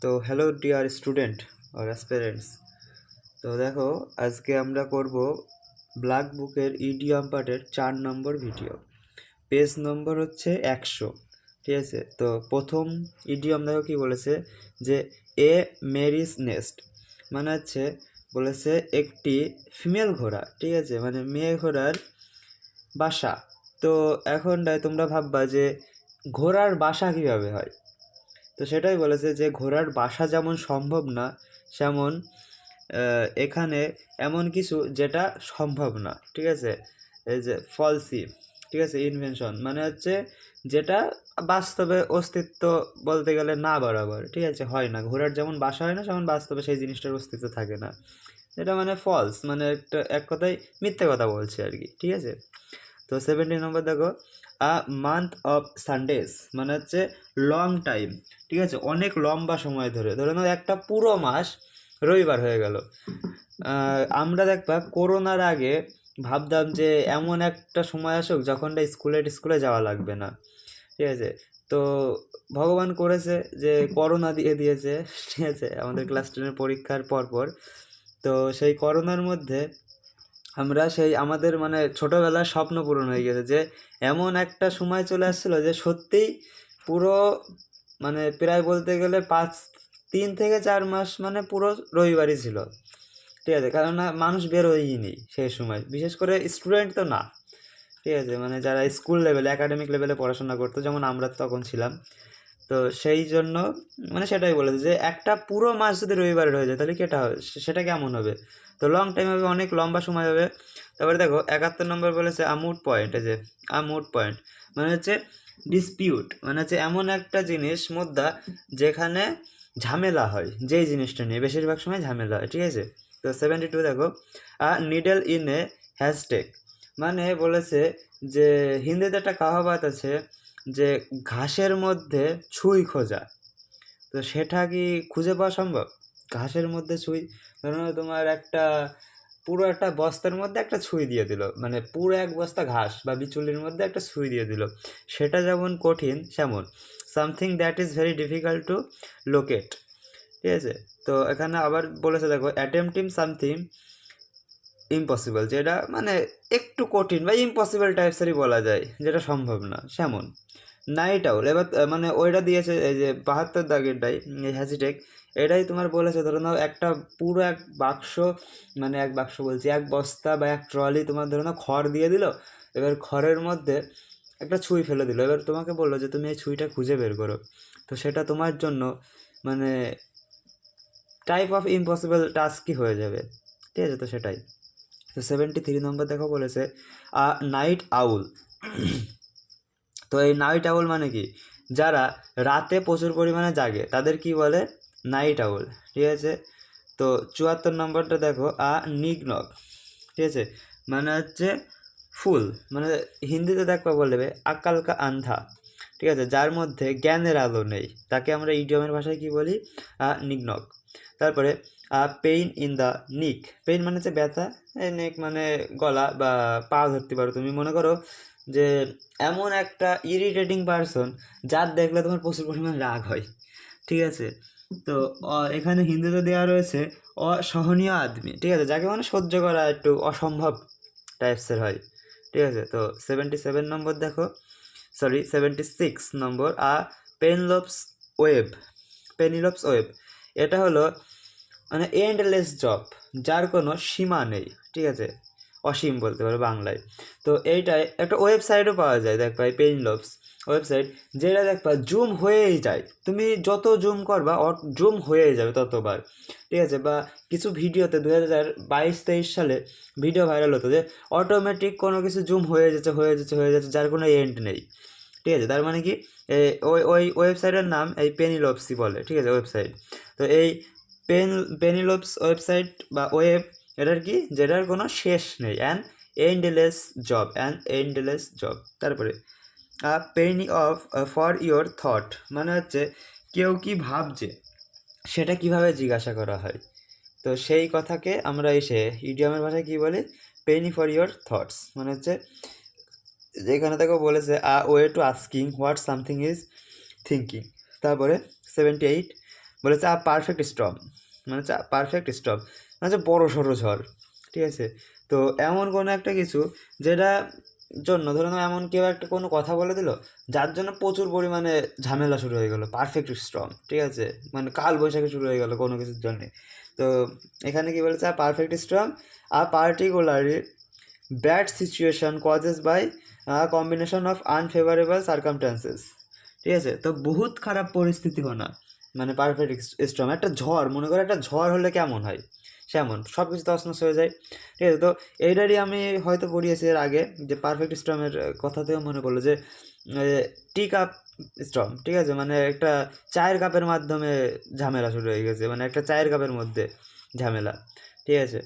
তো hello dear student আর aspirants. তো দেখো, আজকে আমরা করব ব্ল্যাক বুকের ইডিয়ম পার্টের 4 নম্বর ভিডিও। পেজ নম্বর হচ্ছে 100। ঠিক আছে, তো প্রথম ইডিয়ম দেখো কি বলেছে, যে এ মেরিস নেস্ট মানে হচ্ছে বলেছে একটি ফিমেল ঘোড়া, ঠিক আছে, মানে মেয়ে ঘোড়ার বাসা। তো এখন তোমরা ভাববা যে ঘোড়ার বাসা কীভাবে হয়। তো সেটাই বলেছে যে ঘোড়ার বাসা যেমন সম্ভব না, সেমন এখানে এমন কিছু যেটা সম্ভব না, ঠিক আছে। এই যে ফলসি, ঠিক আছে, ইনভেনশন মানে হচ্ছে যেটা বাস্তবে অস্তিত্ব বলতে গেলে না বরাবর, ঠিক আছে, হয় না। ঘোড়ার যেমন বাসা হয় না, সেমন বাস্তবে সেই জিনিসটার অস্তিত্ব থাকে না। এটা মানে ফলস, মানে একটা এক কথায় মিথ্যে কথা বলছে আর কি, ঠিক আছে। তো 70 নম্বর দেখো, আ মান্থ অফ সানডেজ মানে হচ্ছে লং টাইম, ঠিক আছে, অনেক লম্বা সময় ধরে, ধরে নাও একটা পুরো মাস রবিবার হয়ে গেল। আমরা দেখবা করোনার আগে ভাবতাম যে এমন একটা সময় আসুক যখন স্কুলে যাওয়া লাগবে না, ঠিক আছে। তো ভগবান করেছে যে করোনা দিয়ে দিয়েছে, ঠিক আছে, আমাদের ক্লাস 10-এর পরীক্ষার পরপর। তো সেই করোনার মধ্যে আমরা সেই আমাদের মানে ছোটোবেলার স্বপ্ন পূরণ হয়ে গেছে, যে এমন একটা সময় চলে আসছিলো যে সত্যিই পুরো মানে প্রায় বলতে গেলে 3 থেকে 4 মাস মানে পুরো রবিবারই ছিল, ঠিক আছে। কারণ না, মানুষ বেরোয়নি সেই সময়, বিশেষ করে স্টুডেন্ট তো না, ঠিক আছে, মানে যারা স্কুল লেভেলে একাডেমিক লেভেলে পড়াশোনা করতো, যেমন আমরা তখন ছিলাম। তো সেই জন্য মানে সেটাই বলেছে যে একটা পুরো মাস যদি রবিবারের হয়ে যায় তাহলে কেটা হবে, সেটা কেমন হবে। তো লং টাইম হবে, অনেক লম্বা সময় হবে। তারপরে দেখো 71 নম্বর বলেছে আমুড পয়েন্ট। এই যে আমুড পয়েন্ট মানে হচ্ছে ডিসপিউট, মানে হচ্ছে এমন একটা জিনিস মুদ্রা যেখানে ঝামেলা হয়, যেই জিনিসটা নিয়ে বেশিরভাগ সময় ঝামেলা হয়, ঠিক আছে। তো 72 দেখো, নিডল ইন এ হ্যাশট্যাগ মানে বলেছে যে হিন্দিতে একটা কাহাবাত আছে যে ঘাসের মধ্যে ছুঁই খোঁজা। তো সেটা কি খুঁজে পাওয়া সম্ভব? ঘাসের মধ্যে ছুঁই, ধরো তোমার একটা পুরো একটা বস্তার মধ্যে একটা ছুঁই দিয়ে দিল, মানে পুরো এক বস্তা ঘাস বা বিচুলির মধ্যে একটা ছুঁই দিয়ে দিল, সেটা যেমন কঠিন সেমন something that is very difficult to locate, ঠিক আছে। তো এখানে আবার বলেছে দেখো অ্যাটেম্পটিং সামথিং ইম্পসিবল, যেটা মানে একটু কঠিন বা ইম্পসিবল টাইপসেরই বলা যায়, যেটা সম্ভব না, সেমন নাইট আউল। এবার মানে ওইটা দিয়েছে এই যে 72 দাগেরটাই, এই হ্যাশট্যাগ এটাই তোমার বলেছে, ধরো নাও একটা পুরো এক বাক্স, মানে এক বাক্স বলছি এক বস্তা বা এক ট্রলি তোমার ধরো নাও খড় দিয়ে দিল। এবার খড়ের মধ্যে একটা ছুঁই ফেলে দিল, এবার তোমাকে বললো যে তুমি এই ছুঁইটা খুঁজে বের করো। তো সেটা তোমার জন্য মানে টাইপ অফ ইম্পসিবল টাস্কই হয়ে যাবে, ঠিক আছে। তো সেটাই। তো 73 নম্বর দেখো বলেছে নাইট আউল। তো এই নাইট আউল মানে কি, যারা রাতে প্রচুর পরিমাণে জাগে তাদের কি বলে, নাইট আউল, ঠিক আছে। তো 74 নম্বরটা দেখো নিগনক, ঠিক আছে, মানে হচ্ছে ফুল, মানে হিন্দিতে দেখবা বলবে আকাল কা আন্ধা, ঠিক আছে, যার মধ্যে জ্ঞানের আলো নেই, তাকে আমরা ইডিয়মের ভাষায় কি বলি, নিগনক। তারপরে পেইন ইন দ্য নিক, পেইন মানে হচ্ছে ব্যথা, নেক মানে গলা বা পা ধরতে পারো তুমি। মনে করো যে এমন একটা ইরিটেটিং পারসন যার দেখলে তোমার প্রচুর পরিমাণ রাগ হয়, ঠিক আছে। তো এখানে হিন্দিতে দেওয়া রয়েছে অসহনীয় আদমি, ঠিক আছে, যাকে মানে সহ্য করা একটু অসম্ভব টাইপসের হয়, ঠিক আছে। তো 77 নম্বর দেখো, সরি 76 নম্বর পেনলোপস ওয়েব, পেনিলোপস ওয়েব, এটা হলো মানে এন্ডলেস জব, যার কোনো সীমা নেই, ঠিক আছে, অসীম বলতে পারো বাংলায়। তো এইটাই একটা ওয়েবসাইটও পাওয়া যায়, দেখবা এই পেইনলোপস ওয়েবসাইট, যেটা দেখবা জুম হয়েই যায়, তুমি যত জুম করবা জুম হয়েই যাবে ততবার, ঠিক আছে। বা কিছু ভিডিওতে 2022-23 সালে ভিডিও ভাইরাল হতো যে অটোমেটিক কোনো কিছু জুম হয়ে যাচ্ছে, যার কোনো এন্ড নেই, ঠিক আছে। তার মানে কি ওই ওই ওয়েবসাইটের নাম এই পেনিলোপসই বলে, ঠিক আছে, ওয়েবসাইট। তো এই পেনিলোপস ওয়েবসাইট বা ওয়েব, এটার কি, যেটার কোনো শেষ নেই, এন্ডলেস জব। তারপরে Penney of for your thought মানে হচ্ছে কেউ কি ভাবছে সেটা কিভাবে জিজ্ঞাসা করা হয়। তো সেই কথাকে আমরা এসে ইডিয়মের ভাষায় কী বলি, পেনি ফর ইয়োর থটস মানে হচ্ছে যেখানে তাকে বলেছে way to asking what something is thinking. তারপরে 78 বলেছে পারফেক্ট স্টর্ম, মানে হচ্ছে পারফেক্ট স্টর্ম মানে হচ্ছে বড়ো সড়ো ঝড়, ঠিক আছে। তো এমন কোনো একটা কিছু যেটা জন্য ধরো এমন কেউ একটা কোনো কথা বলে দিল যার জন্য প্রচুর পরিমাণে ঝামেলা শুরু হয়ে গেলো, পারফেক্ট স্টর্ম, ঠিক আছে, মানে কাল বৈশাখী শুরু হয়ে গেলো কোনো কিছুর জন্যে। তো এখানে কি বলেছে, perfect storm particularly bad situation causes by combination of unfavourable circumstances, ঠিক আছে। তো বহুত খারাপ পরিস্থিতি হোনা মানে পারফেক্ট স্টর্ম, একটা ঝড়, মনে করো একটা ঝড় হলে কেমন হয় সেমন সব কিছু তছনছ হয়ে যায়, ঠিক আছে। তো এইটারই আমি হয়তো পড়িয়েছি এর আগে, যে পারফেক্ট স্টর্মের কথাতেও মনে পড়লো যে টি কাপ স্টর্ম, ঠিক আছে, মানে একটা চায়ের কাপের মাধ্যমে ঝামেলা শুরু হয়ে গেছে, মানে একটা চায়ের কাপের মধ্যে ঝামেলা, ঠিক আছে।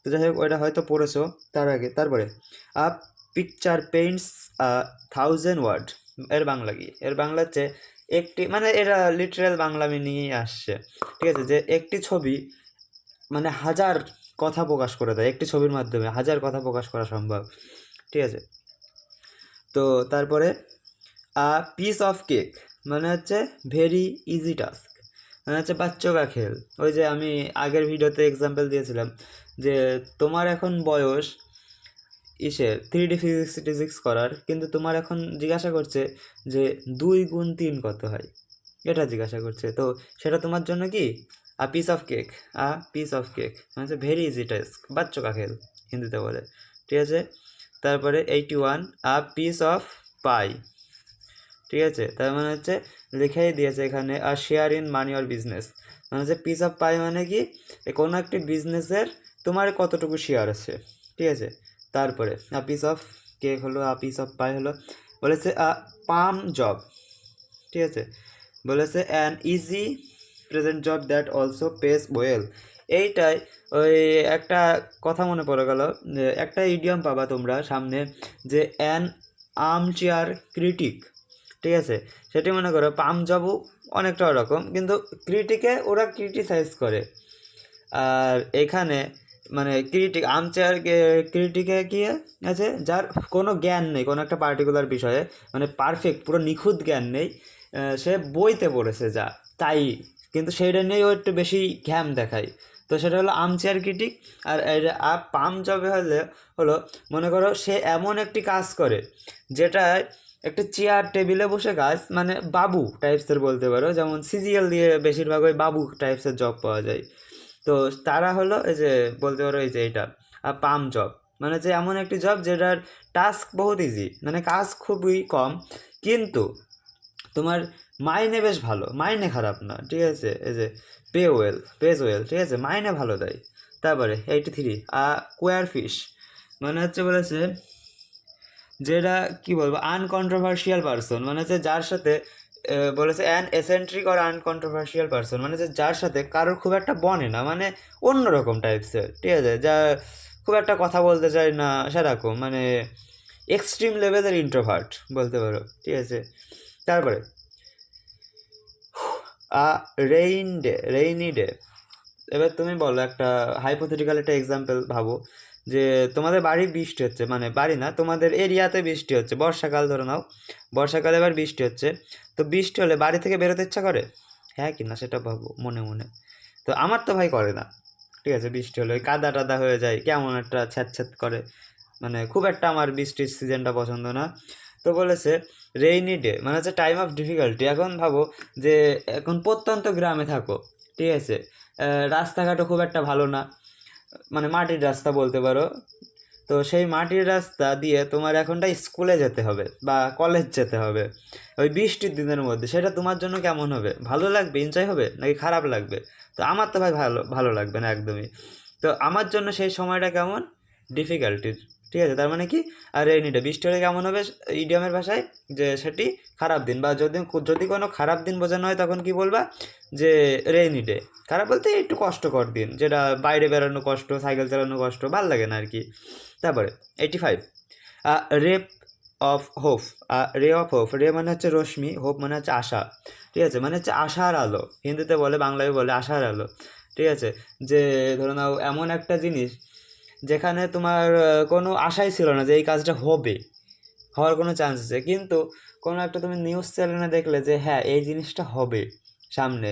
তো যাই হোক ওইটা হয়তো পড়েছো তার আগে। তারপরে a picture paints thousand word, এর বাংলা কি, এর বাংলা হচ্ছে একটি, মানে এরা লিটারেল বাংলা মিনিংই আসছে, ঠিক আছে, যে একটি ছবি মানে হাজার কথা প্রকাশ করে দেয়, একটি ছবির মাধ্যমে হাজার কথা প্রকাশ করা সম্ভব, ঠিক আছে। তো তারপরে পিস অফ কেক মানে হচ্ছে ভেরি ইজি টাস্ক, মানে হচ্ছে বাচ্চা খেল। ওই যে আমি আগের ভিডিওতে এক্সাম্পল দিয়েছিলাম যে তোমার এখন বয়স 3D ফিজিক্স করার, কিন্তু তোমার এখন জিজ্ঞাসা করছে যে 2 × 3 কত হয়, এটা জিজ্ঞাসা করছে। তো সেটা তোমার জন্য কি piece of cake, piece of cake মানে হচ্ছে ভেরি ইজি টাস্ক, বাচ্চা খেল হিন্দিতে বলে, ঠিক আছে। তারপরে 81 পিস অফ পাই, ঠিক আছে, তার মানে হচ্ছে লিখেই দিয়েছে এখানে share in money or business, মানে হচ্ছে পিস অফ পাই মানে কি কোনো একটি বিজনেসের তোমার কতটুকু শেয়ার আছে, ঠিক আছে। তারপরে পিস অফ কেক হলো, পিস অফ পাই হলো, বলেছে পাম জব, ঠিক আছে, বলেছে an easy present job that also pace well. এইটাই ওই একটা কথা মনে পড়ে গেল, যে একটা ইডিয়াম পাবা তোমরা সামনে, যে অ্যান আর্ম চেয়ার ক্রিটিক, ঠিক আছে, সেটি মনে করো পাম জবও অনেকটা ওরকম, কিন্তু ক্রিটিকে ওরা ক্রিটিসাইজ করে, আর এখানে মানে ক্রিটিক আর্মচেয়ার ক্রিটিকে কি আছে, যার কোনো জ্ঞান নেই কোনো একটা পার্টিকুলার বিষয়ে, মানে পারফেক্ট পুরো নিখুঁত জ্ঞান নেই, সে বইতে পড়েছে যা তাই, কিন্তু সেইটা নিয়েই ও একটু বেশি ঘ্যাম দেখায়, তো সেটা হলো আর্মচেয়ার ক্রিটিক। আর পাম জবে হলো মনে করো সে এমন একটি কাজ করে যেটা একটা চেয়ার টেবিলে বসে কাজ, মানে বাবু টাইপসের বলতে পারো, যেমন সিজিএল দিয়ে বেশিরভাগ ওই বাবু টাইপসের জব পাওয়া যায়। তো তারা হলো এই যে বলতে পারো এই যে এটা পাম জব, মানে যে এমন একটি জব যেটার টাস্ক বহুত ইজি, মানে কাজ খুবই কম, কিন্তু তোমার মাইনে বেশ ভালো, মাইনে খারাপ না, ঠিক আছে, এই যে পেজ ওয়েল, ঠিক আছে, মাইনে ভালো দেয়। তারপরে 83 কোয়ার ফিশ, মানে হচ্ছে বলেছে যেটা কি বলবো আনকন্ট্রোভার্সিয়াল পারসন, মানে হচ্ছে যার সাথে বলেছে অ্যান এসেন্ট্রিক অর আনকন্ট্রোভার্সিয়াল পারসন, মানে যে যার সাথে কারোর খুব একটা বনে না, মানে অন্যরকম টাইপসের, ঠিক আছে, যা খুব একটা কথা বলতে চায় না সেরকম, মানে এক্সট্রিম লেভেলের ইন্ট্রোভার্ট বলতে পারো, ঠিক আছে। তারপরে রেইনি ডে, এবার তুমি বলো একটা হাইপোথেটিক্যাল একটা এক্সাম্পল ভাবো, যে তোমাদের বাড়ি বৃষ্টি হচ্ছে, মানে বাড়ি না তোমাদের এরিয়াতে বৃষ্টি হচ্ছে, বর্ষাকাল ধরে নাও, বর্ষাকালে এবার বৃষ্টি হচ্ছে, তো বৃষ্টি হলে বাড়ি থেকে বেরোতে ইচ্ছা করে, হ্যাঁ কি না সেটা ভাবো মনে মনে। তো আমার তো ভাই করে না, ঠিক আছে, বৃষ্টি হলে ওই কাদা টাদা হয়ে যায়, কেমন একটা ছ্যাঁত করে, মানে খুব একটা আমার বৃষ্টির সিজনটা পছন্দ না। তো বলেছে রেইনি ডে মানে হচ্ছে টাইম অফ ডিফিকাল্টি, এখন ভাবো যে এখন প্রত্যন্ত গ্রামে থাকো, ঠিক আছে, রাস্তাঘাটও খুব একটা ভালো না, মানে মাটির রাস্তা বলতে পারো, তো সেই মাটির রাস্তা দিয়ে তোমার এখনটা স্কুলে যেতে হবে বা কলেজ যেতে হবে ওই বৃষ্টির দিনের মধ্যে, সেটা তোমার জন্য কেমন হবে, ভালো লাগবে, এনজয় হবে নাকি খারাপ লাগবে? তো আমার তো ভাই ভালো ভালো লাগবে না একদমই। তো আমার জন্য সেই সময়টা কেমন, ডিফিকাল্টির, ঠিক আছে, তার মানে কি আর রেইনিটা বৃষ্টি হলে কেমন হবে ইডিয়ামের ভাষায়, যে সেটি খারাপ দিন, বা যদি যদি কোনো খারাপ দিন বোঝানো হয় তখন কি বলবা, যে রেইনি ডে, খারাপ বলতে একটু কষ্টকর দিন, যেটা বাইরে বেরোনো কষ্ট, সাইকেল চালানো কষ্ট, ভাল লাগে না আর কি। তারপরে 85 রেপ অফ হোপ, রে অফ হোপ, রে মানে হচ্ছে রশ্মি, হোপ মানে হচ্ছে আশা, ঠিক আছে, মানে হচ্ছে আশার আলো, হিন্দিতে বলে বাংলায় বলে আশার আলো, ঠিক আছে, যে ধরো নাও এমন একটা জিনিস যেখানে তোমার কোনো আশাই ছিল না যে এই কাজটা হবে, হওয়ার কোনো চান্স আছে, কিন্তু কোনো একটা তুমি নিউজ চ্যানেলে দেখলে যে হ্যাঁ এই জিনিসটা হবে সামনে,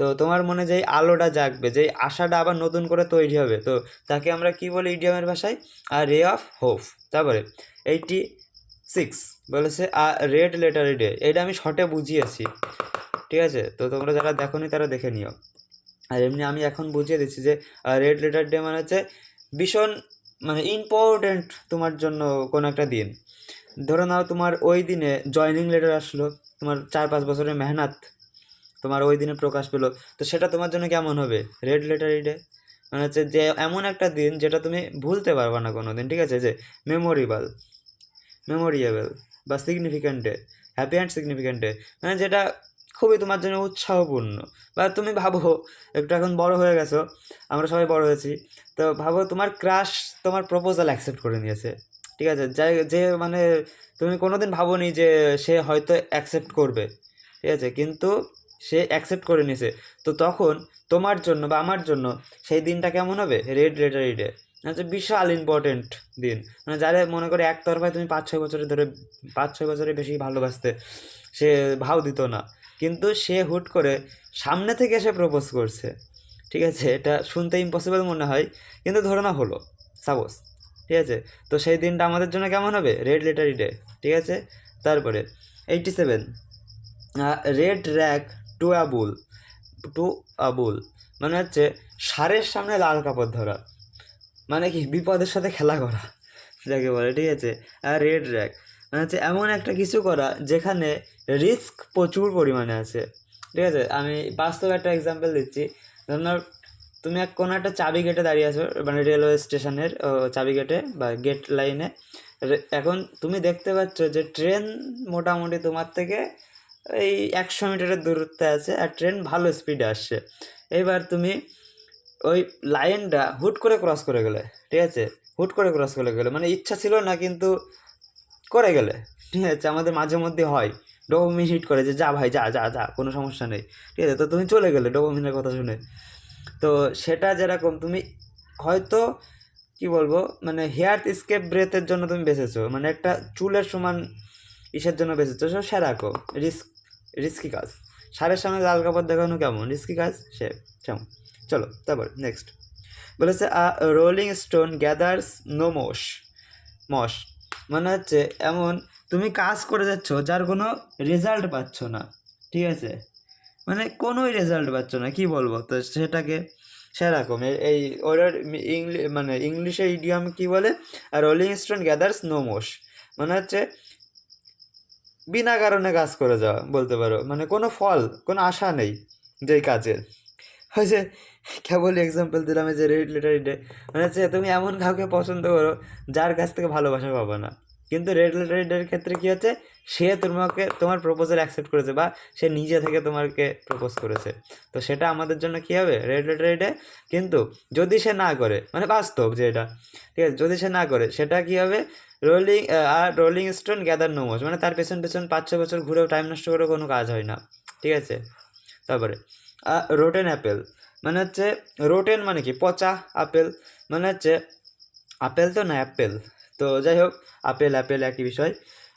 তো তোমার মনে যেই আলোটা জাগবে, যেই আশাটা আবার নতুন করে তৈরি হবে, তো তাকে আমরা কি বলি ইডিয়ামের ভাষায়? আ রে অফ হোপ। তারপরে 86 বলেছে আ রেড লেটারি ডে। এটা আমি শর্টে বুঝিয়েছি, ঠিক আছে? তো তোমরা যারা দেখোনি তারা দেখে নিও। আর এমনি আমি এখন বুঝিয়ে দিচ্ছি যে রেড লেটার ডে মানে হচ্ছে ভীষণ মানে ইম্পর্টেন্ট তোমার জন্য কোনো একটা দিন। ধরে নাও তোমার ওই দিনে জয়নিং লেটার আসলো, তোমার 4-5 বছরের মেহনত তোমার ওই দিনে প্রকাশ পেলো, তো সেটা তোমার জন্য কেমন হবে? Red letter day. মানে হচ্ছে যে এমন একটা দিন যেটা তুমি ভুলতে পারবে না কোনো দিন, ঠিক আছে? যে মেমোরিয়েবল বা significant day, happy and significant day, মানে যেটা খুবই তোমার জন্য উৎসাহপূর্ণ। বা তুমি ভাবো একটু এখন বড় হয়ে গেছো, আমরা সবাই বড় হয়েছি, তো ভাবো তোমার ক্রাশ তোমার প্রপোজাল অ্যাকসেপ্ট করে নিয়েছে, ঠিক আছে? যে মানে তুমি কোনোদিন ভাবোনি যে সে হয়তো অ্যাকসেপ্ট করবে, ঠিক আছে? কিন্তু সে অ্যাকসেপ্ট করে নিয়েছে। তো তখন তোমার জন্য বা আমার জন্য সেই দিনটা কেমন হবে? রেড লেটারি ডে হচ্ছে বিশাল ইম্পর্টেন্ট দিন। মানে যারা মনে করে একতরফায় তুমি 5-6 বছরের ধরে 5-6 বছরের বেশি ভালোবাসতে, সে ভাও দিত না, কিন্তু সে হুট করে সামনে থেকে এসে প্রপোজ করছে, ঠিক আছে? এটা শুনতে ইম্পসিবল মনে হয়, কিন্তু ধরে না হলো, সাপোজ, ঠিক আছে? তো সেই দিনটা আমাদের জন্য কেমন হবে? রেড লেটারি ডে, ঠিক আছে? তারপরে 87 red rag to a bull to a bull মানে হচ্ছে ষাঁড়ের সামনে লাল কাপড় ধরা, মানে কি বিপদের সাথে খেলা করা যাকে বলে, ঠিক আছে? আর রেড র্যাগ মানে হচ্ছে এমন একটা কিছু করা যেখানে রিস্ক প্রচুর পরিমাণে আছে, ঠিক আছে? আমি বাস্তব একটা এক্সাম্পল দিচ্ছি। ধরো তুমি কোনো একটা চাবি গেটে দাঁড়িয়ে আছো, মানে রেলওয়ে স্টেশনের চাবি গেটে বা গেট লাইনে। এখন তুমি দেখতে পাচ্ছ যে ট্রেন মোটামুটি তোমার থেকে এই 100 মিটারের দূরত্বে আছে, আর ট্রেন ভালো স্পিডে আসছে। এবার তুমি ওই লাইনটা হুট করে ক্রস করে গেলে, ঠিক আছে? হুট করে ক্রস করে গেলে মানে ইচ্ছা ছিল না, কিন্তু করে গেলে, ঠিক আছে? আমাদের মাঝে মধ্যে হয় ডোপামিন হিট করে যে যা ভাই যা যা যা, কোনো সমস্যা নেই, ঠিক আছে? তো তুমি চলে গেলে ডোপামিনের কথা শুনে। তো সেটা যেরকম তুমি হয়তো কি বলবো, মানে হেয়ার স্কেপ ব্রেথের জন্য তুমি বেঁচেছো, মানে একটা চুলের সমান ইসের জন্য বেঁচেছো, সব সেরকম রিস্কি কাজ। সারের সামনে লাল কাপড় দেখানো কেমন রিস্কি কাজ, সে কেমন। চলো তারপর নেক্সট বলেছে a rolling stone gathers no moss মানে হচ্ছে এমন তুমি কাজ করে যাচ্ছ যার কোনো রেজাল্ট পাচ্ছ না, ঠিক আছে? মানে কোনোই রেজাল্ট পাচ্ছ না, কি বলবো, তো সেটাকে সেরকম এই ওটার মানে ইংলিশে ইডিয়াম কি বলে? আর রোলিং স্টোন গ্যাদার্স নো মোস মানে হচ্ছে বিনা কারণে কাজ করে যাওয়া বলতে পারো, মানে কোনো ফল কোনো আশা নেই যেই কাজের। ওই যে কেবল এক্সাম্পল দিলাম, এই যে রেড লেটারি ডে মানে হচ্ছে তুমি এমন কাউকে পছন্দ করো যার কাছ থেকে ভালোবাসা পাবে না, কিন্তু রেড লেটারি ডের ক্ষেত্রে কী হচ্ছে? সে তোমাকে তোমার প্রপোজাল অ্যাকসেপ্ট করেছে, বা সে নিজে থেকে তোমাকে প্রপোজ করেছে, তো সেটা আমাদের জন্য কী হবে? Red letter day. কিন্তু যদি সে না করে, মানে বাস্তব যে এটা, ঠিক আছে? যদি সে না করে সেটা কী হবে? রোলিং স্টোন গ্যাদার নো মোস, মানে তার পেছন পেছন 5-6 বছর ঘুরেও টাইম নষ্ট করেও কোনো কাজ হয় না, ঠিক আছে? তারপরে রোটেন অ্যাপেল মানে হচ্ছে রোটেন মানে কি? পচা আপেল, মানে হচ্ছে আপেল তো না অ্যাপেল, তো যাই হোক আপেল অ্যাপেল একই বিষয়।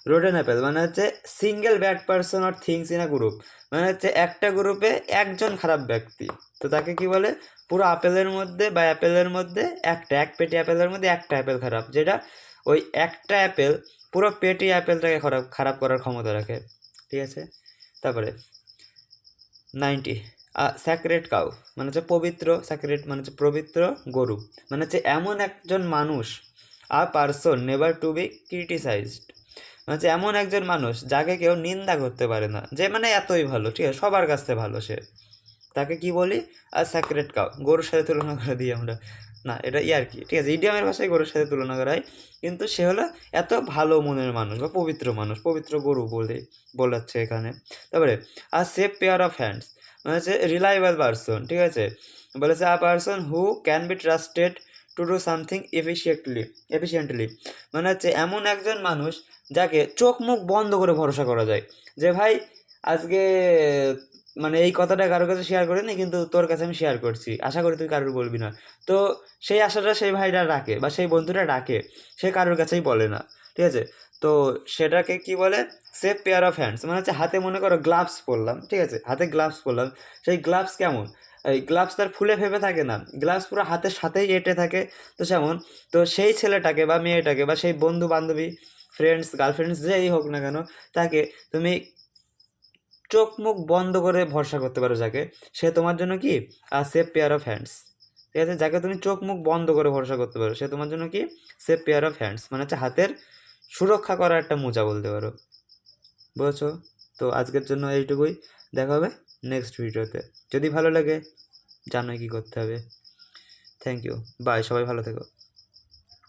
রোটেন অ্যাপেল মানে হচ্ছে single bad person or things in a group, মানে হচ্ছে একটা গ্রুপে একজন খারাপ ব্যক্তি, তো তাকে কি বলে? পুরো আপেলের মধ্যে বা অ্যাপেলের মধ্যে এক পেটি অ্যাপেলের মধ্যে একটা অ্যাপেল খারাপ, যেটা ওই একটা অ্যাপেল পুরো পেটি অ্যাপেলটাকে খারাপ করার ক্ষমতা রাখে, ঠিক আছে? তারপরে 90 স্যাক্রেড কাউ মানে হচ্ছে পবিত্র, স্যাক্রেড মানে হচ্ছে পবিত্র গরু, মানে হচ্ছে এমন একজন মানুষ, person never to be criticised, মানে হচ্ছে এমন একজন মানুষ যাকে কেউ নিন্দা করতে পারে না, যে মানে এতই ভালো, ঠিক আছে? সবার কাছ থেকে ভালো সে, তাকে কি বলি? Sacred cow. গরুর সাথে তুলনা করে দিই আমরা, না এটা ইয়ার কি, ঠিক আছে? ইডিয়ামের ভাষায় গরুর সাথে তুলনা করা হয়, কিন্তু সে হলো এত ভালো মনের মানুষ বা পবিত্র মানুষ, পবিত্র গরু বলাচ্ছে এখানে। তারপরে সেফ পেয়ার অফ হ্যান্ডস মানে হচ্ছে রিলায়েবল পারসন, ঠিক আছে? বলেছে person who can be trusted to do something efficiently মানে হচ্ছে এমন একজন মানুষ যাকে চোখ মুখ বন্ধ করে ভরসা করা যায়, যে ভাই আজকে মানে এই কথাটা কারোর কাছে শেয়ার করিনি, কিন্তু তোর কাছে আমি শেয়ার করছি, আশা করি তুই কারোর বলবি না। তো সেই আশাটা সেই ভাইটা রাখে বা সেই বন্ধুটা রাখে, সে কারোর কাছেই বলে না, ঠিক আছে? তো সেটাকে কি বলে, সেফ পেয়ার অফ হ্যান্ডস, মানে হচ্ছে হাতে মনে করো গ্লাভস পরলাম, ঠিক আছে, হাতে গ্লাভস পরলাম, সেই গ্লাভস কেমন, এই গ্লাভস তার ফুলে ফেপে থাকে না, গ্লাভস পুরো হাতের সাথেই এঁটে থাকে। তো যেমন, তো সেই ছেলেটাকে বা মেয়েটাকে বা সেই বন্ধু বান্ধবী, ফ্রেন্ডস, গার্লফ্রেন্ডস, যেই হোক না কেন, তাকে তুমি চোখ মুখ বন্ধ করে ভরসা করতে পারো যাকে, সে তোমার জন্য কি সেফ পেয়ার অফ হ্যান্ডস। ঠিক আছে, যাকে তুমি চোখ মুখ বন্ধ করে ভরসা করতে পারো সে তোমার জন্য কি সেফ পেয়ার অফ হ্যান্ডস, মানে হচ্ছে হাতের সুরক্ষা করার একটা মোজা বলতে পারো। বুঝেছো? তো আজকের জন্য এইটুকুই, দেখা হবে নেক্সট ভিডিওতে। যদি ভালো লাগে জানোই কী করতে হবে। থ্যাংক ইউ, বাই, সবাই ভালো থেকো।